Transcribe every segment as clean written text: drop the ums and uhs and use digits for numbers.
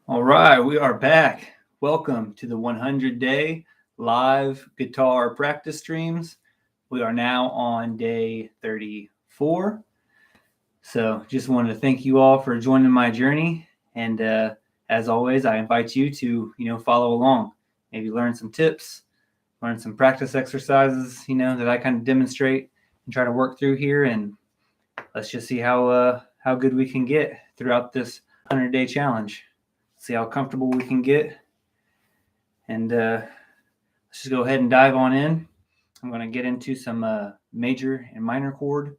All right, we are back. Welcome to the 100-day live guitar practice streams. We are now on day 34. So just wanted to thank you all for joining my journey. And as always, I invite you to, follow along. Maybe learn some tips, learn some practice exercises, that I kind of demonstrate and try to work through here. And let's just see how good we can get throughout this 100-day challenge. See how comfortable we can get. And let's just go ahead and dive on in. I'm going to get into some major and minor chord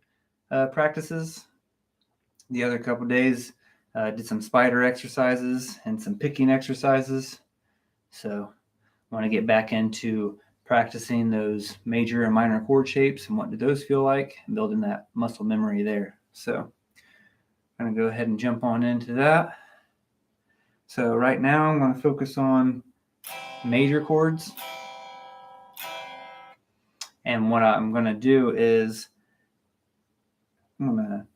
practices. The other couple days, did some spider exercises and some picking exercises. So I want to get back into practicing those major and minor chord shapes and what do those feel like and building that muscle memory there. So I'm going to go ahead and jump on into that. So right now I'm going to focus on major chords. And what I'm going to do is I'm going to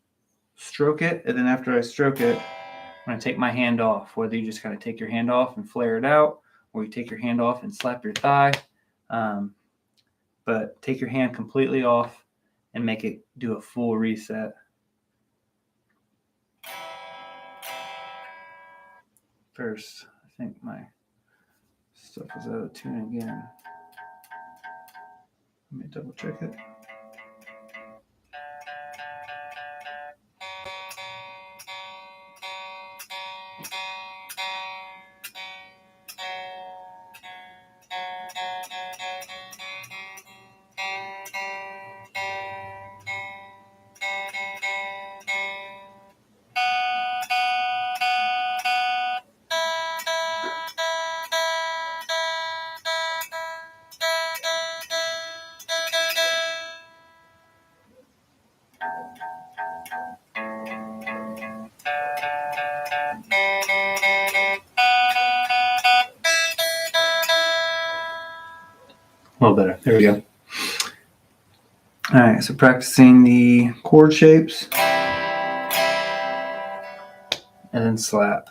stroke it. And then after I stroke it, I'm going to take my hand off. Whether you just kind of take your hand off and flare it out, or you take your hand off and slap your thigh. But take your hand completely off and make it do a full reset. First, I think my stuff is out of tune again. Let me double check it. A little better. There we go. All right, so practicing the chord shapes and then slap.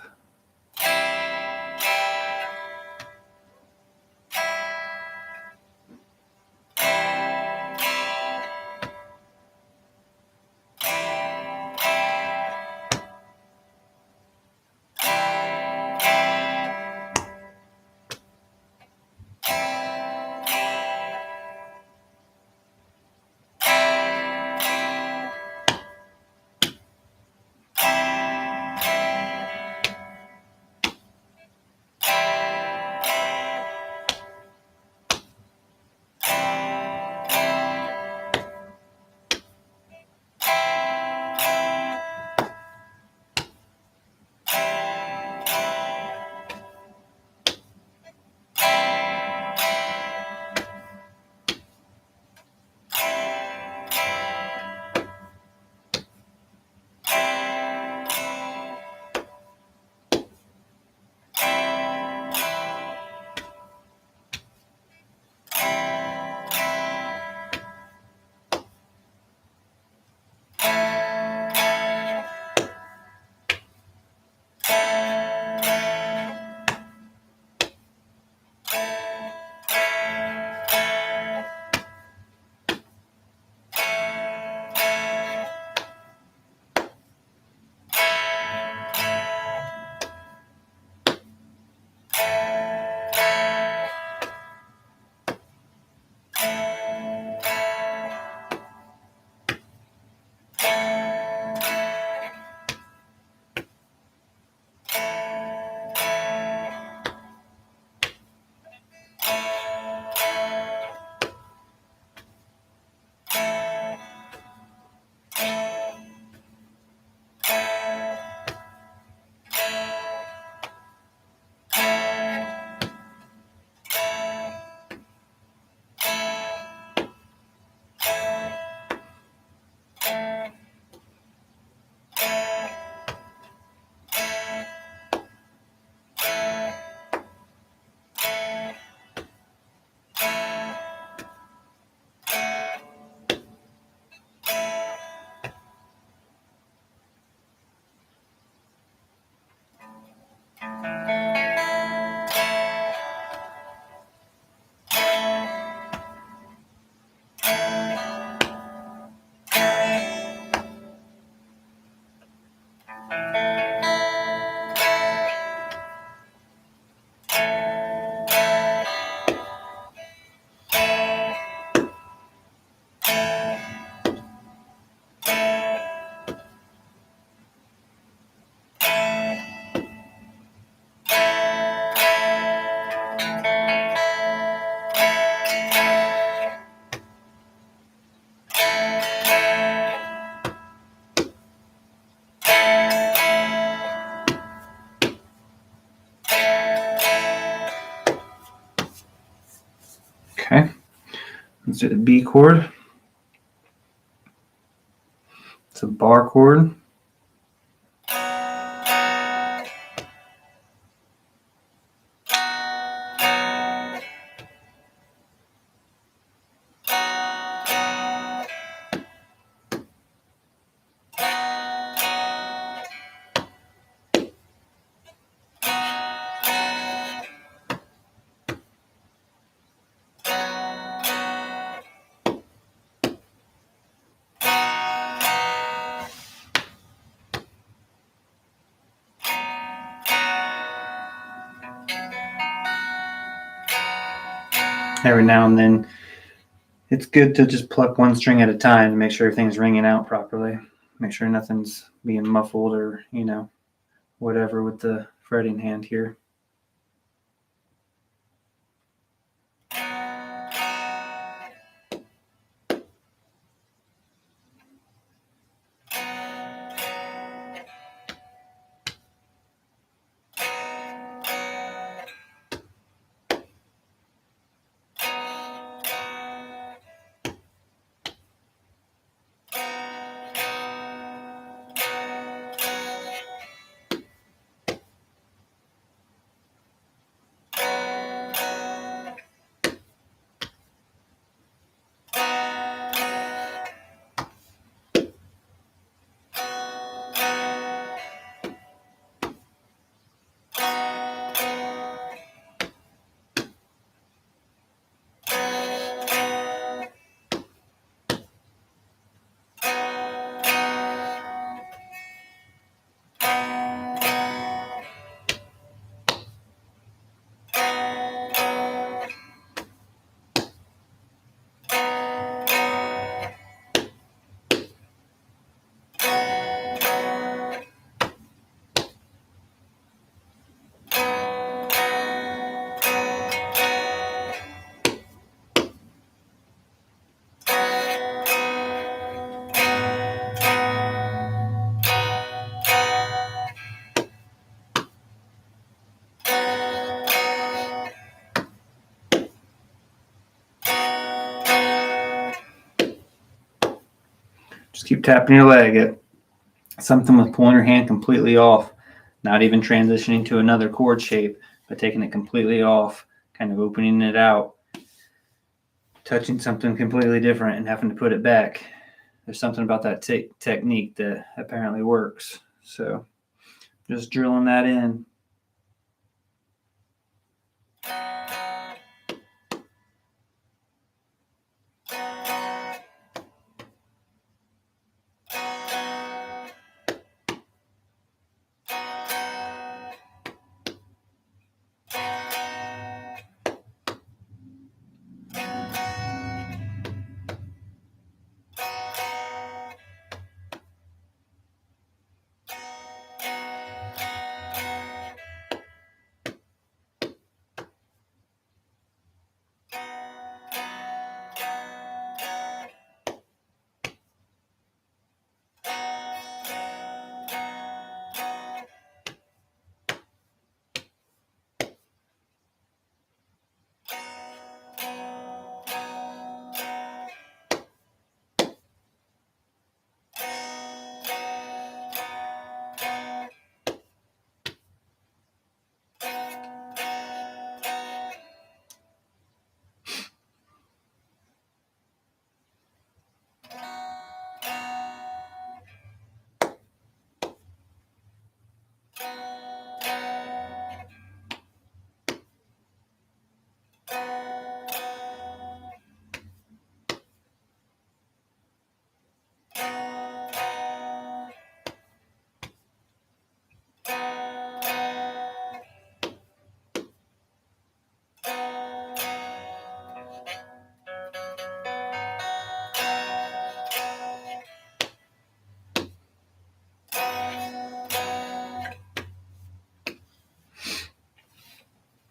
Okay, let's do the B chord. It's a bar chord. Every now and then, it's good to just pluck one string at a time to make sure everything's ringing out properly. Make sure nothing's being muffled or, whatever with the fretting hand here. Just keep tapping your leg at something with pulling your hand completely off, not even transitioning to another chord shape, but taking it completely off, kind of opening it out, touching something completely different and having to put it back. There's something about that technique that apparently works. So just drilling that in.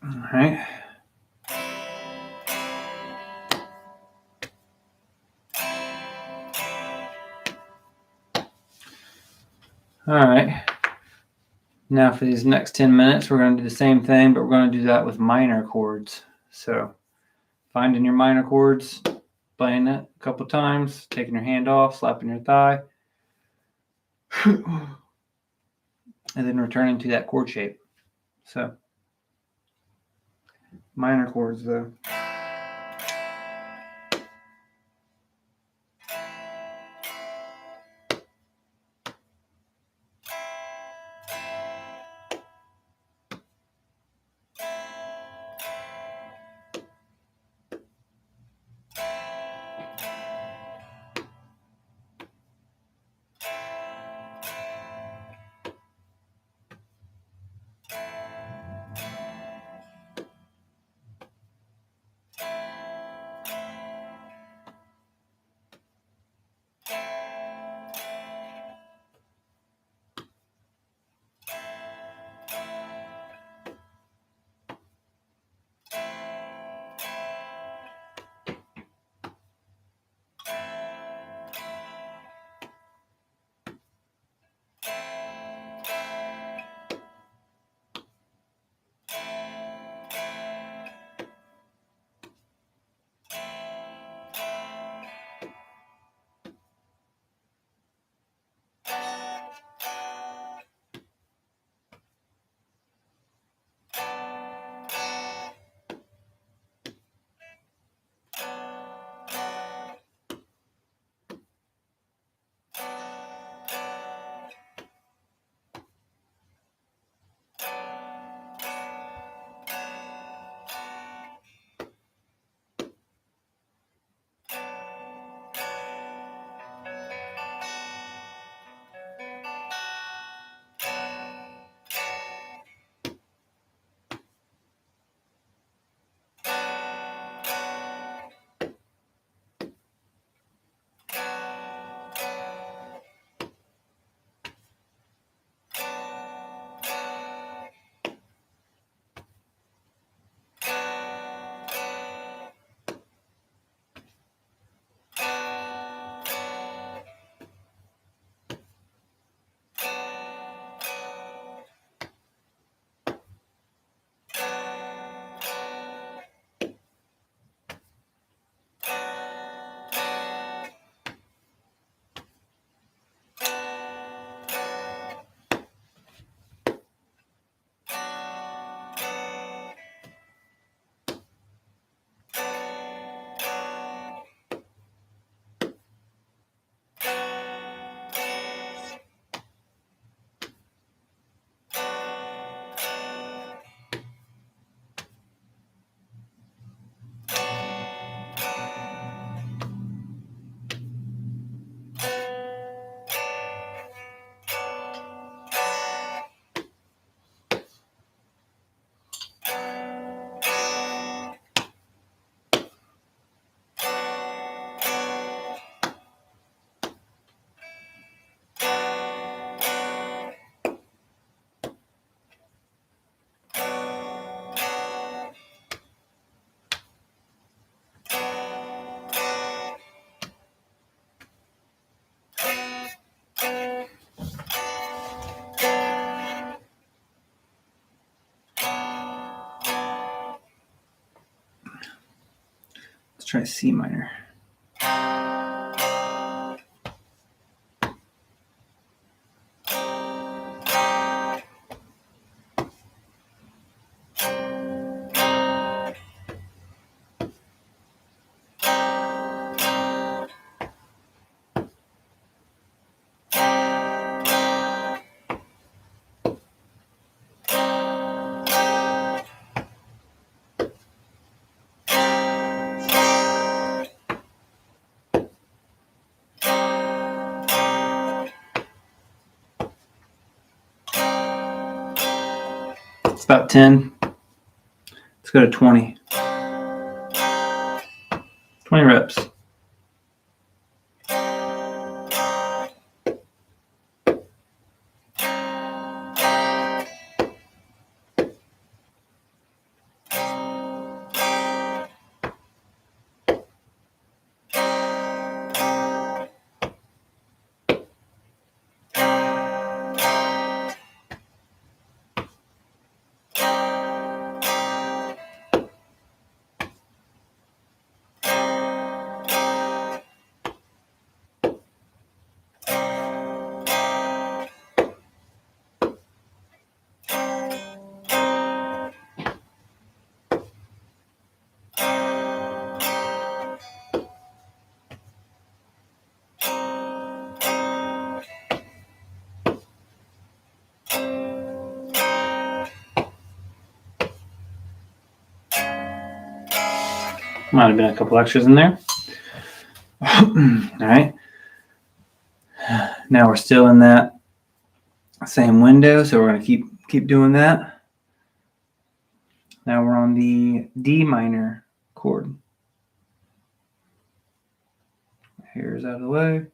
All right. All right. Now for these next 10 minutes, we're going to do the same thing, but we're going to do that with minor chords. So finding your minor chords, playing it a couple times, taking your hand off, slapping your thigh, and then returning to that chord shape. So, minor chords though. Let's try C minor. It's about 10. Let's go to 20. 20 reps. Might have been a couple extras in there. All right. Now we're still in that same window, so we're going to keep doing that. Now we're on the D minor chord. Here's out of the way.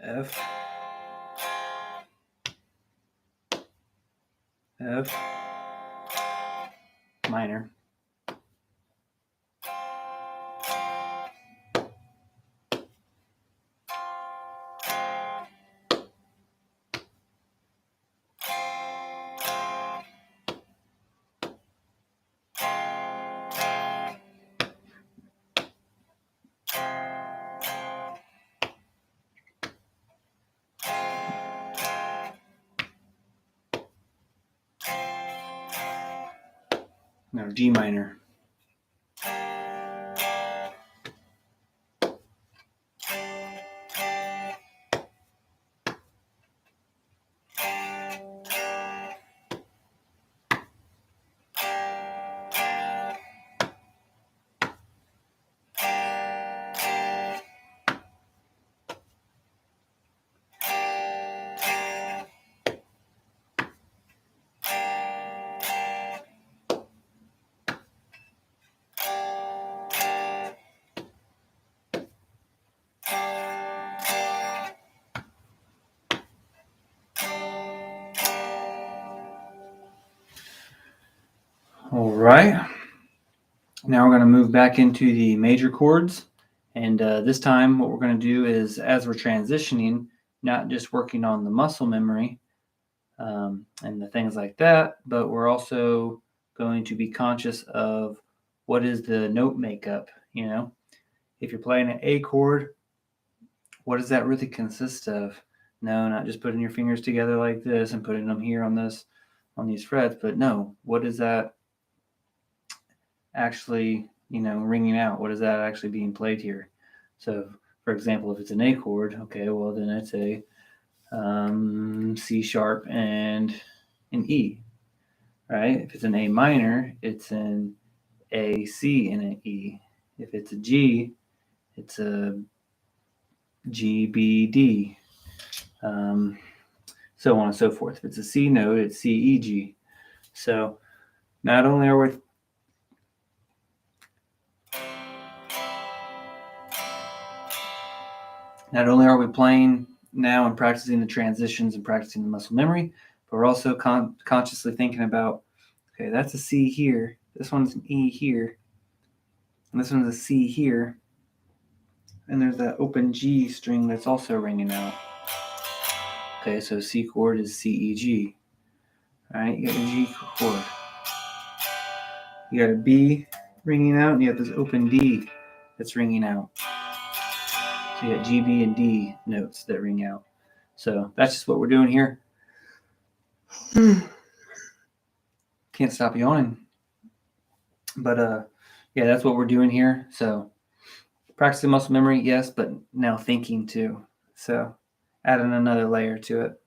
F, F minor. Now G minor. All right. Now we're going to move back into the major chords. And this time what we're going to do is, as we're transitioning, not just working on the muscle memory and the things like that, but we're also going to be conscious of what is the note makeup. If you're playing an A chord, what does that really consist of? No, not just putting your fingers together like this and putting them here on these frets, but no, what is that actually, ringing out? What is that actually being played here? So, for example, if it's an A chord, okay, well then it's a C sharp and an E, right? If it's an A minor, it's an A, C, and an E. If it's a G, it's a G, B, D, so on and so forth. If it's a C note, it's C, E, G. So not only are we playing now and practicing the transitions and practicing the muscle memory, but we're also consciously thinking about, okay, that's a C here, this one's an E here, and this one's a C here, and there's that open G string that's also ringing out. Okay, so C chord is C, E, G. All right, you got your G chord. You got a B ringing out, and you have this open D that's ringing out. So you got G, B, and D notes that ring out. So that's just what we're doing here. Can't stop yawning. But yeah, that's what we're doing here. So practicing muscle memory, yes, but now thinking too. So adding another layer to it.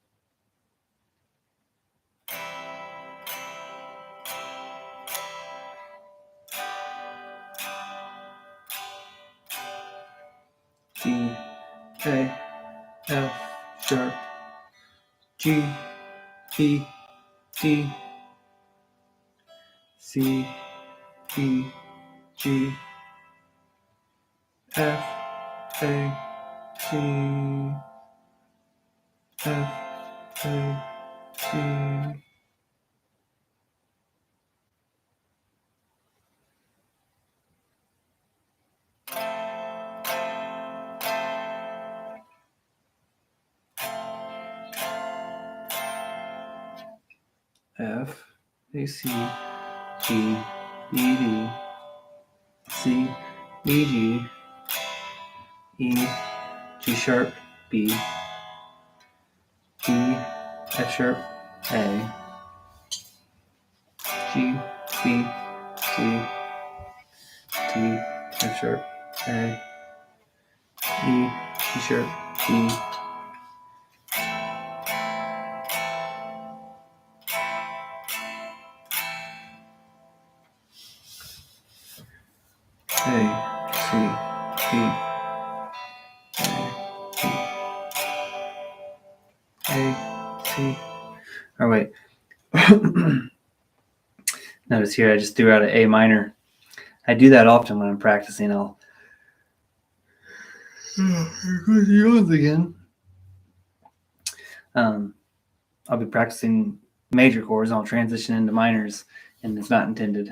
G, A, F sharp, G, E, D, C, E, G, F, A, C, F, A, C. F, A, C, G, E, D, C, E, G, E, G sharp, B, D, F sharp, A, G, B, C, D, F sharp, A, E, G sharp, B, A, C, B, A, C. Oh, wait. Notice here I just threw out an A minor. I do that often when I'm practicing. I'll again. I'll be practicing major chords and I'll transition into minors, and it's not intended.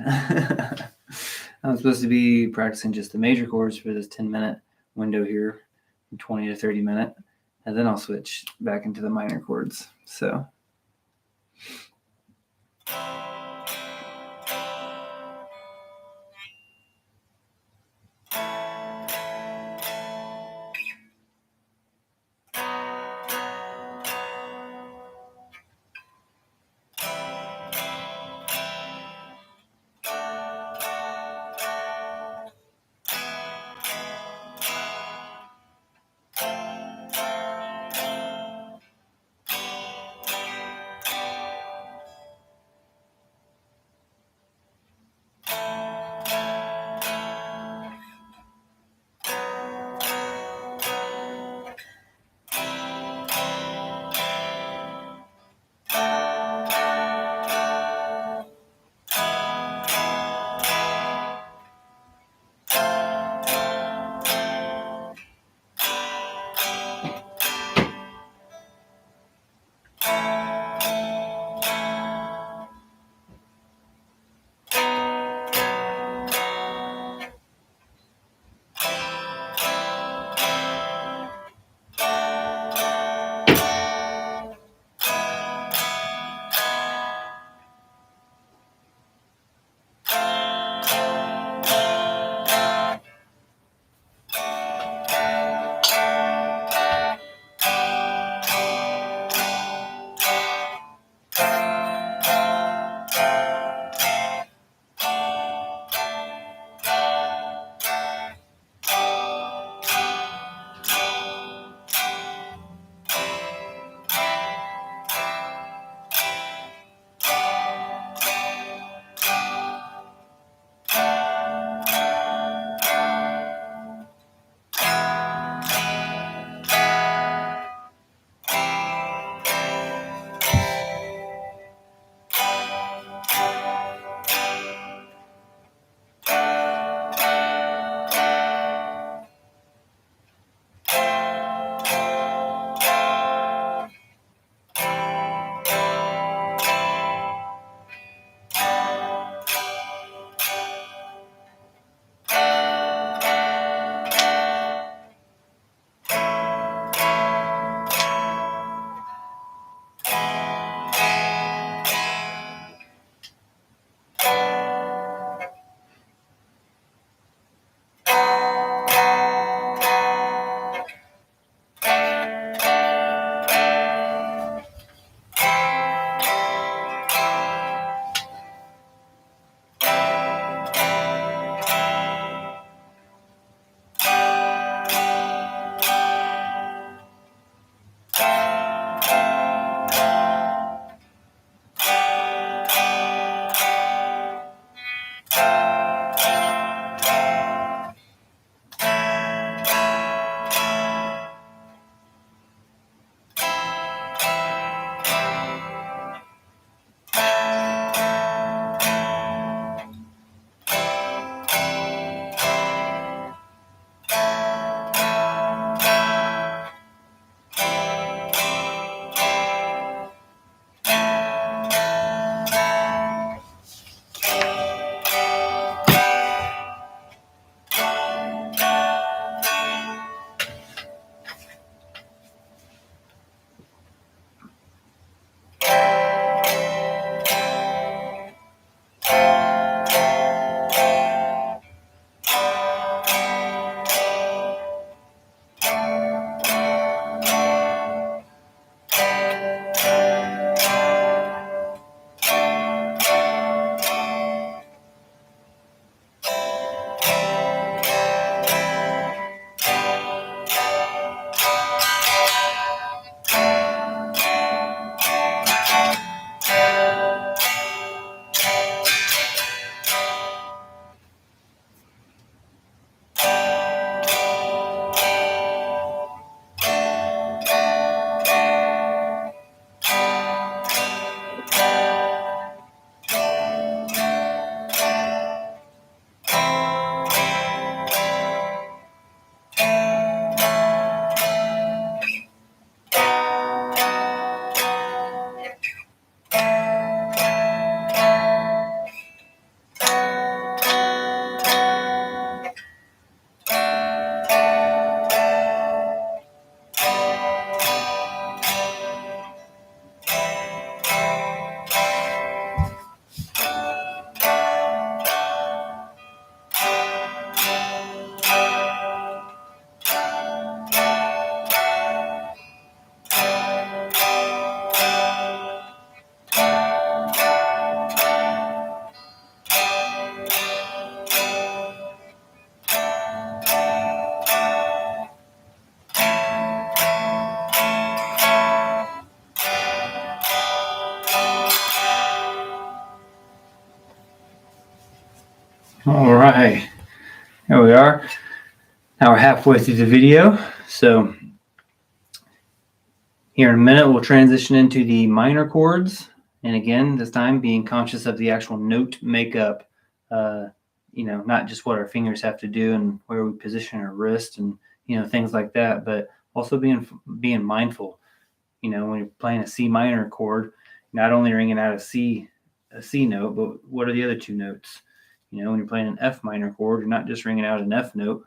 I'm supposed to be practicing just the major chords for this 10-minute window here, 20 to 30 minute, and then I'll switch back into the minor chords. So right, here we are. Now we're halfway through the video. So here in a minute, we'll transition into the minor chords. And again, this time being conscious of the actual note makeup, not just what our fingers have to do and where we position our wrist and, things like that, but also being mindful. When you're playing a C minor chord, not only ringing out a C note, but what are the other two notes? When you're playing an F minor chord, you're not just ringing out an F note.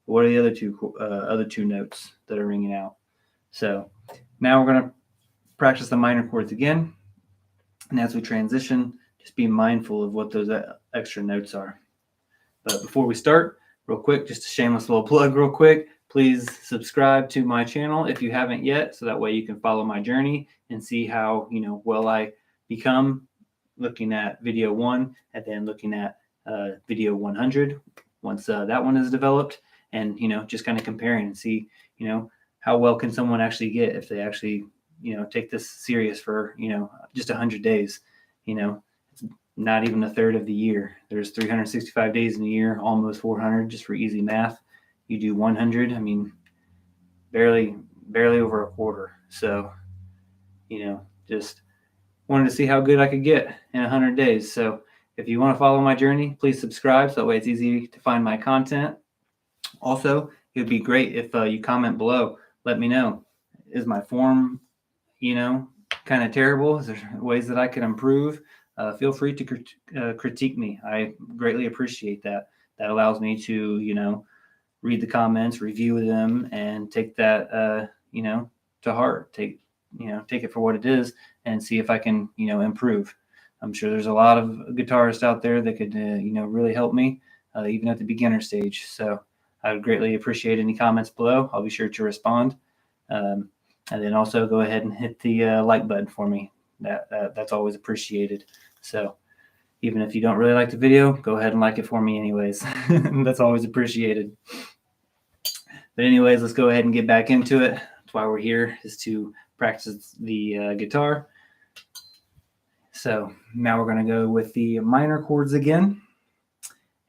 But what are the other two notes that are ringing out? So now we're going to practice the minor chords again. And as we transition, just be mindful of what those extra notes are. But before we start, real quick, just a shameless little plug real quick. Please subscribe to my channel if you haven't yet, so that way you can follow my journey and see how, well I become, looking at video 1 and then looking at video 100 once that one is developed, and, just kind of comparing and see, how well can someone actually get if they actually, take this serious for, just 100 days. It's not even a third of the year. There's 365 days in a year, almost 400 just for easy math. You do 100, barely over a quarter. So, just wanted to see how good I could get in 100 days. So if you want to follow my journey, please subscribe. So that way it's easy to find my content. Also, it would be great if you comment below. Let me know. Is my form, kind of terrible? Is there ways that I can improve? Feel free to critique me. I greatly appreciate that. That allows me to, read the comments, review them, and take that, to heart. Take it for what it is and see if I can, improve. I'm sure there's a lot of guitarists out there that could, really help me, even at the beginner stage. So I would greatly appreciate any comments below. I'll be sure to respond. And then also go ahead and hit the like button for me. That's always appreciated. So even if you don't really like the video, go ahead and like it for me anyways. That's always appreciated. But anyways, let's go ahead and get back into it. That's why we're here, is to practice the guitar. So now we're going to go with the minor chords again.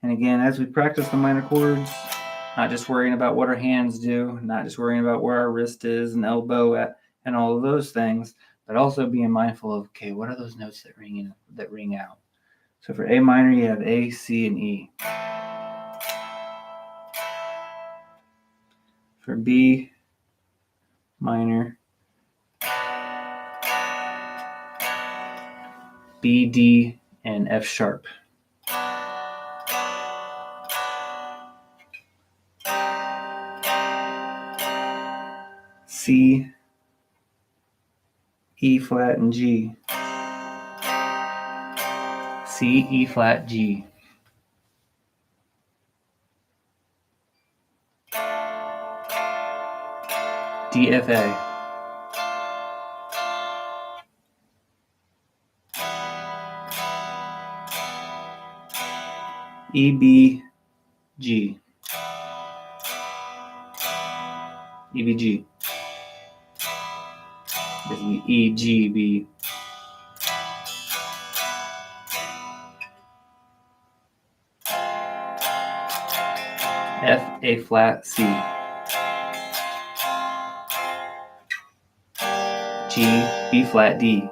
And again, as we practice the minor chords, not just worrying about what our hands do, not just worrying about where our wrist is and elbow at and all of those things, but also being mindful of, okay, what are those notes that ring out? So for A minor, you have A, C, and E. For B minor, B, D, and F sharp. C, E flat, and G. C, E flat, G. D, F, A. E, B, G. E, B, G. This will be E, G, B. F, A flat, C. G, B flat, D.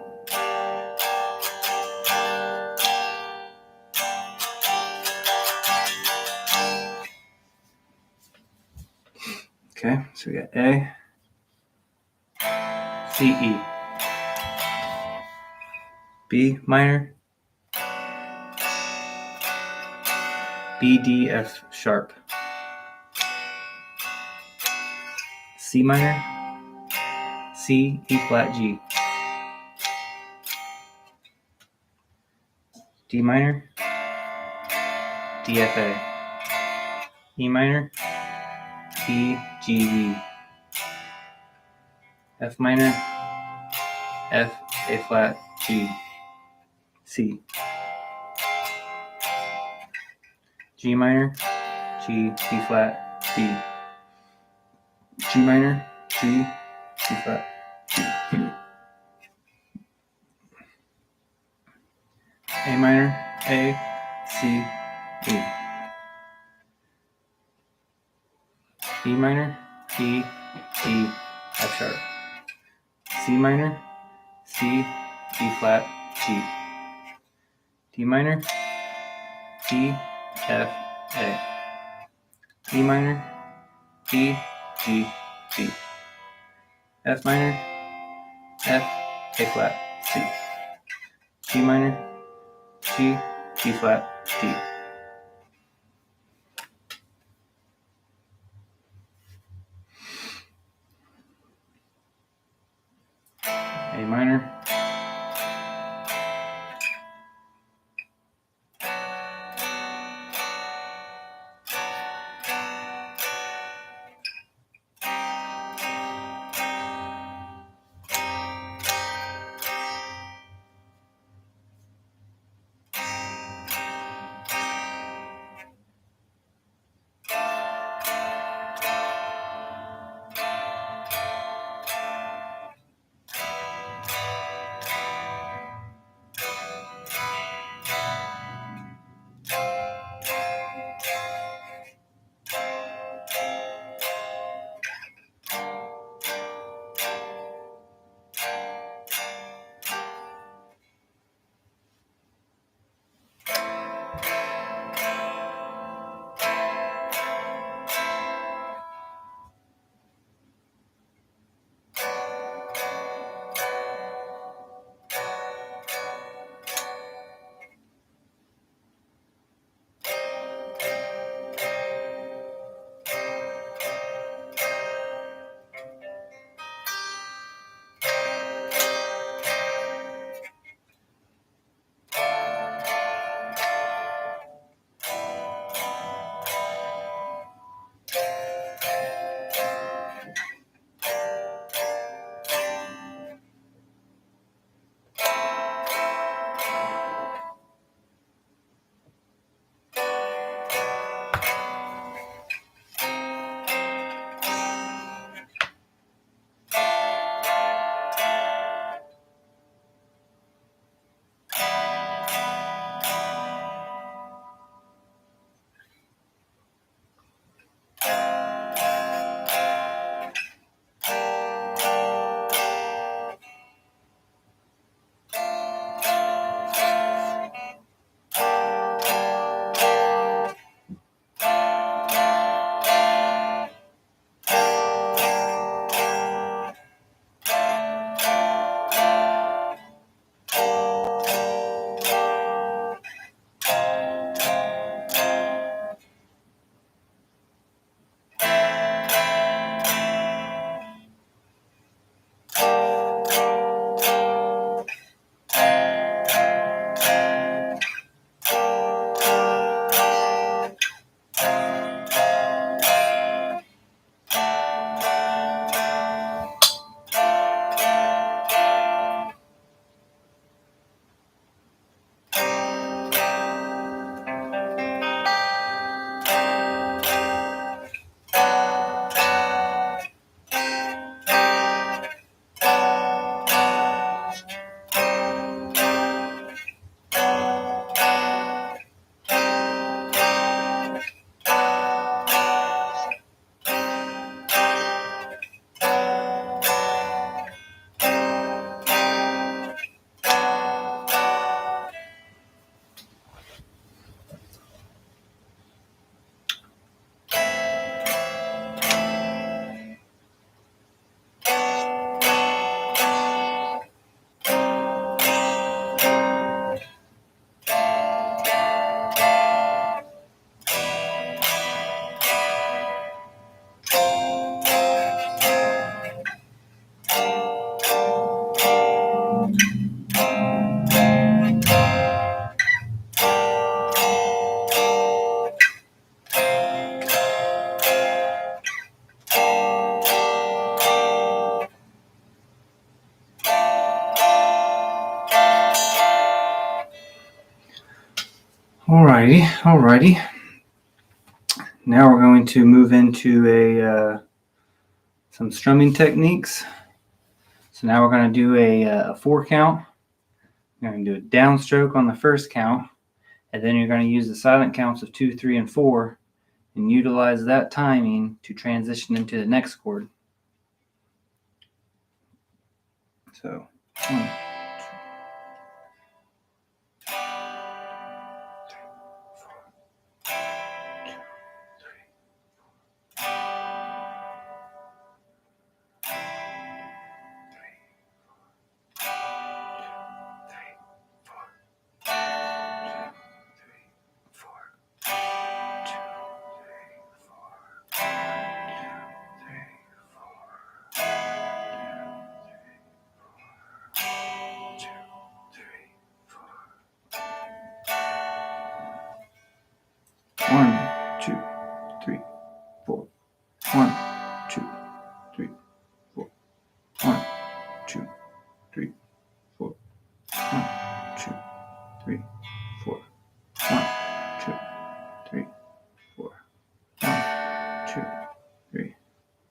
Okay, so we got A, C, E. B minor, B, D, F sharp. C minor, C, E flat, G. D minor, D, F, A. E minor, E, G, B. F minor, F, A flat, G. C. G minor, G, B flat, D. G minor, G, B flat, G. A minor, A, C, E. E minor, E, D, F sharp. C minor, C, B flat, G. D minor, E, F, A. E minor, E, G, G. F minor, F, A flat, C. G minor, G, G flat, D. A minor, Alrighty. Now we're going to move into some strumming techniques. So now we're going to do a 4 count. You're going to do a downstroke on the first count, and then you're going to use the silent counts of 2, 3, and 4, and utilize that timing to transition into the next chord. So 1, 2, 1, 2, 3, 4. 1, 2, 3, 4. 1, 2, 3, 4. 1, 2, 3, 4. 1, 2, 3, 4. 1, 2, 3,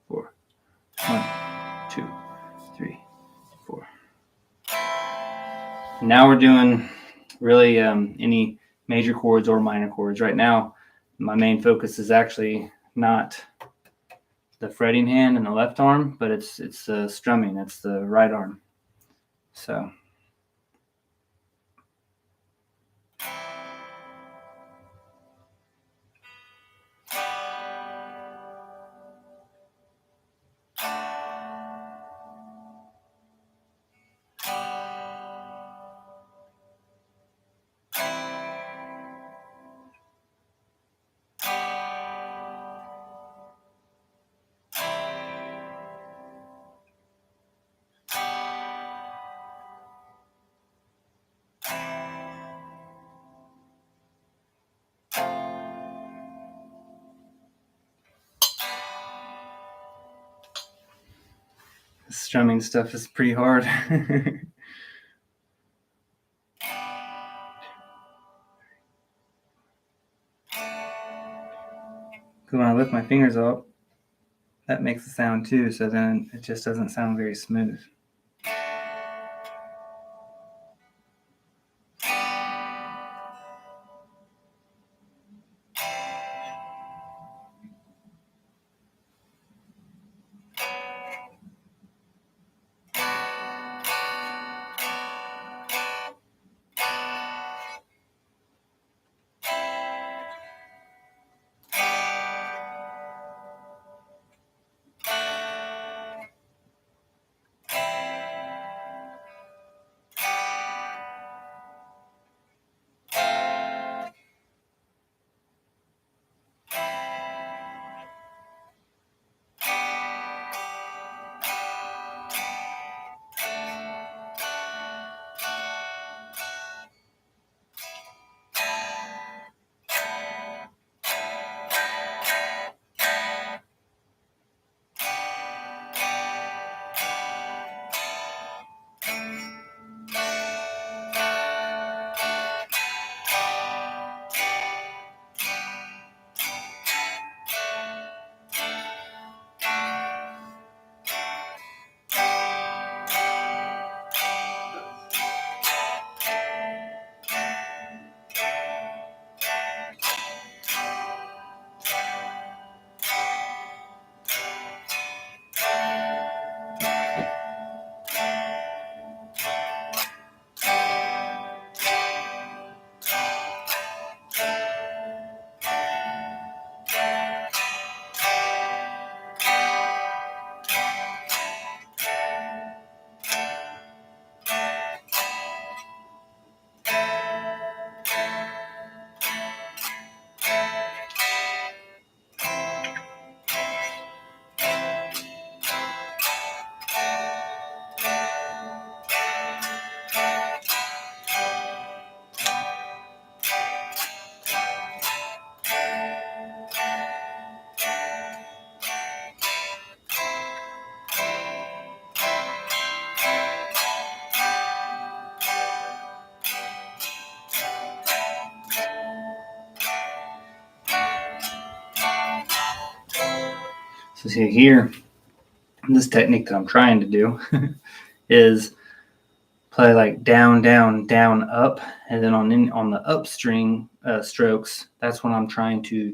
4. 1, 2, 3, 4. Now we're doing really any major chords or minor chords. Right now, my main focus is actually not the fretting hand and the left arm, but it's strumming. It's the right arm. So. Strumming stuff is pretty hard. When I lift my fingers up, that makes a sound too, so then it just doesn't sound very smooth. So see here, this technique that I'm trying to do is play like down, down, down, up, and then on the up string strokes, that's when I'm trying to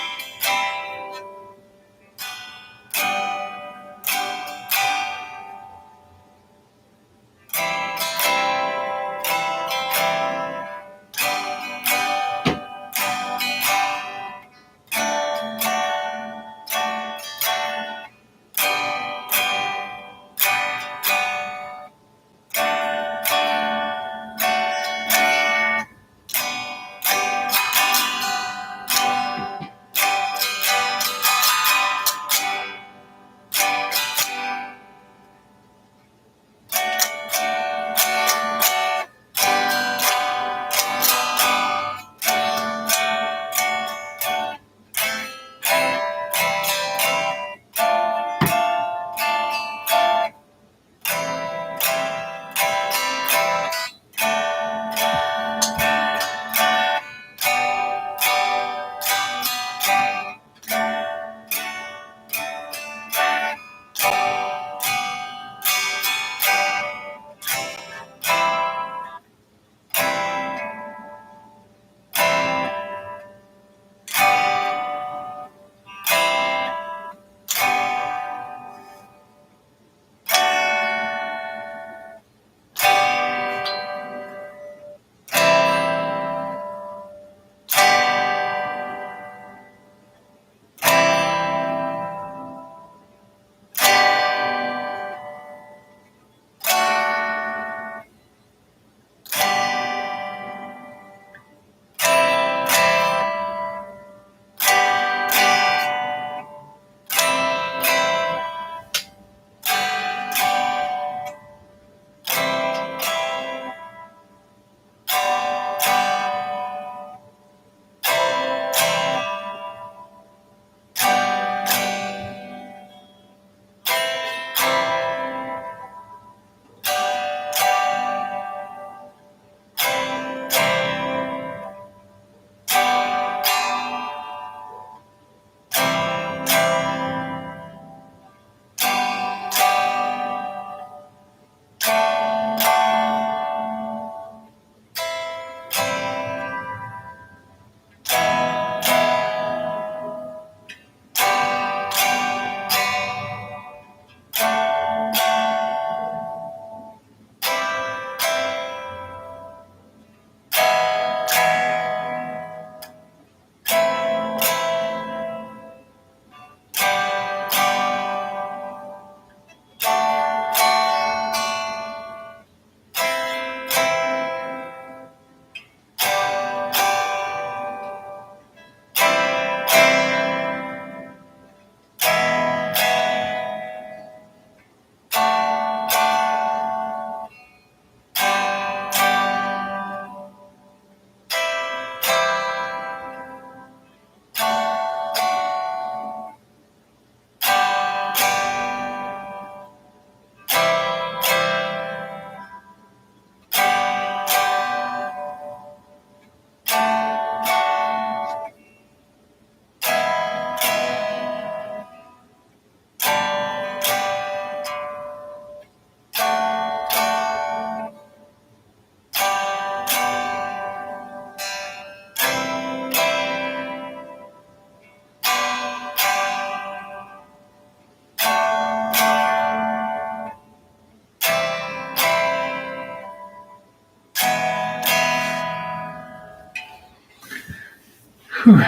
Whew.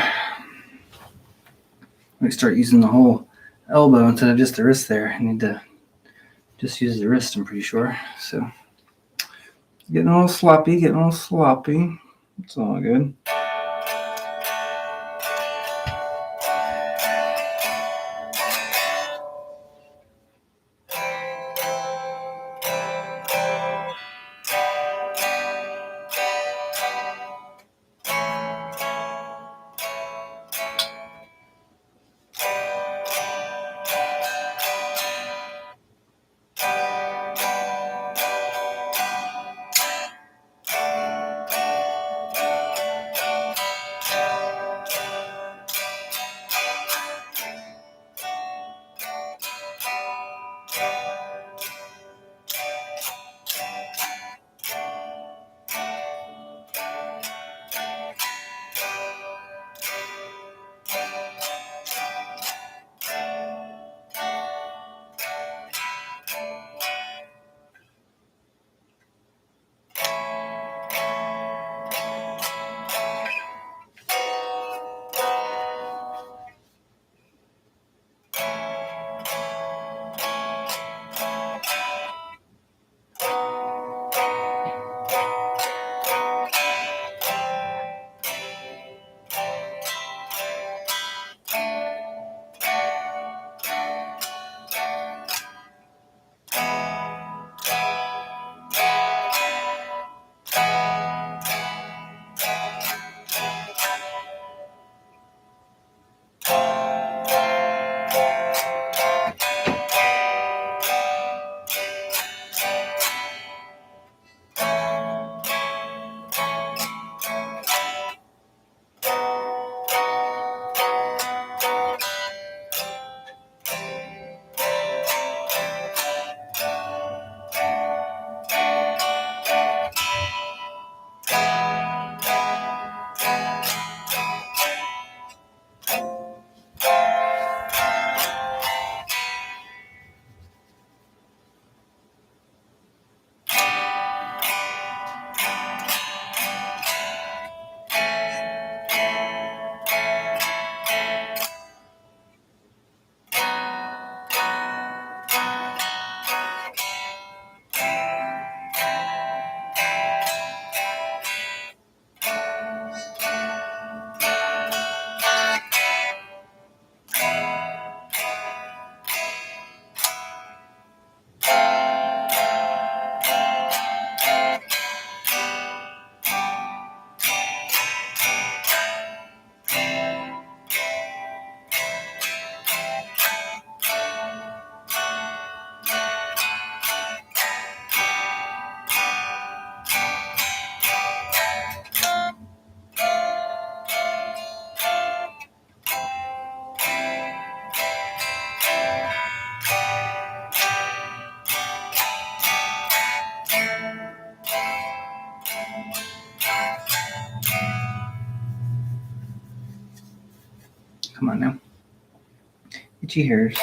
We start using the whole elbow instead of just the wrist there. I need to just use the wrist, I'm pretty sure. So getting a little sloppy. It's all good. Come on now. Itchy hairs.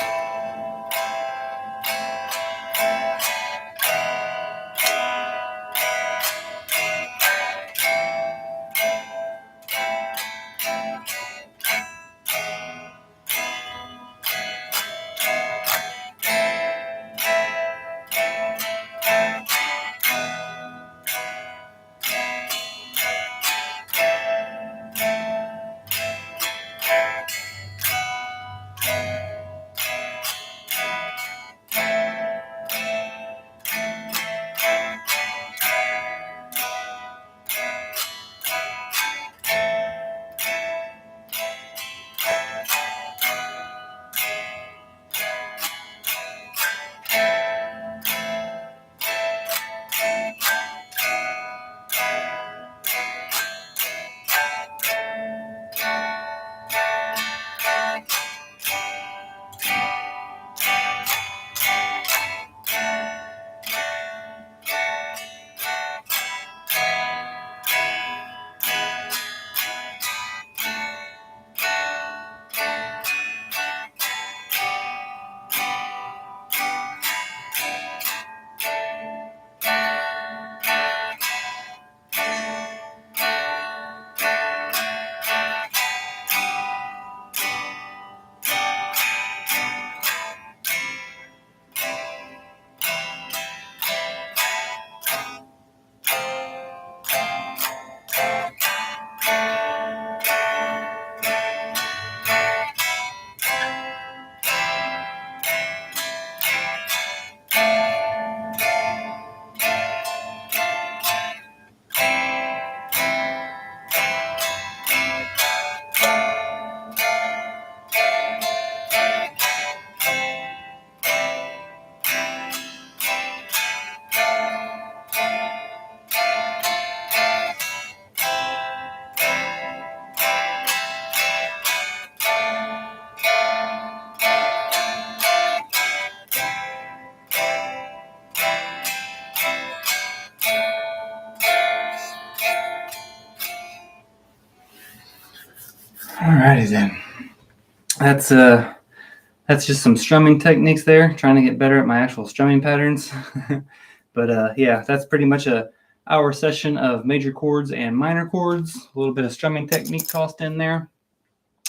Alrighty then. That's just some strumming techniques there, trying to get better at my actual strumming patterns. But yeah, that's pretty much our session of major chords and minor chords. A little bit of strumming technique tossed in there.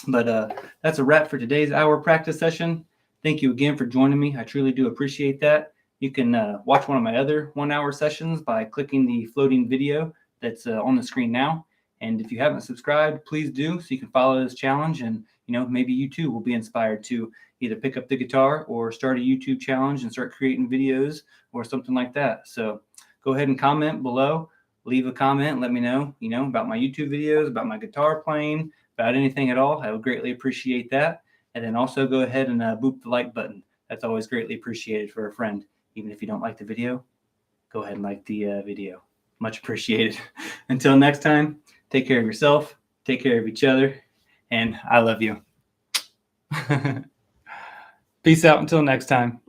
But that's a wrap for today's hour practice session. Thank you again for joining me. I truly do appreciate that. You can watch one of my other 1 hour sessions by clicking the floating video that's on the screen now. And if you haven't subscribed, please do, so you can follow this challenge, and maybe you too will be inspired to either pick up the guitar or start a YouTube challenge and start creating videos or something like that. So go ahead and comment below. Leave a comment. Let me know, about my YouTube videos, about my guitar playing, about anything at all. I would greatly appreciate that. And then also go ahead and boop the like button. That's always greatly appreciated for a friend. Even if you don't like the video, go ahead and like the video. Much appreciated. Until next time, take care of yourself, take care of each other, and I love you. Peace out until next time.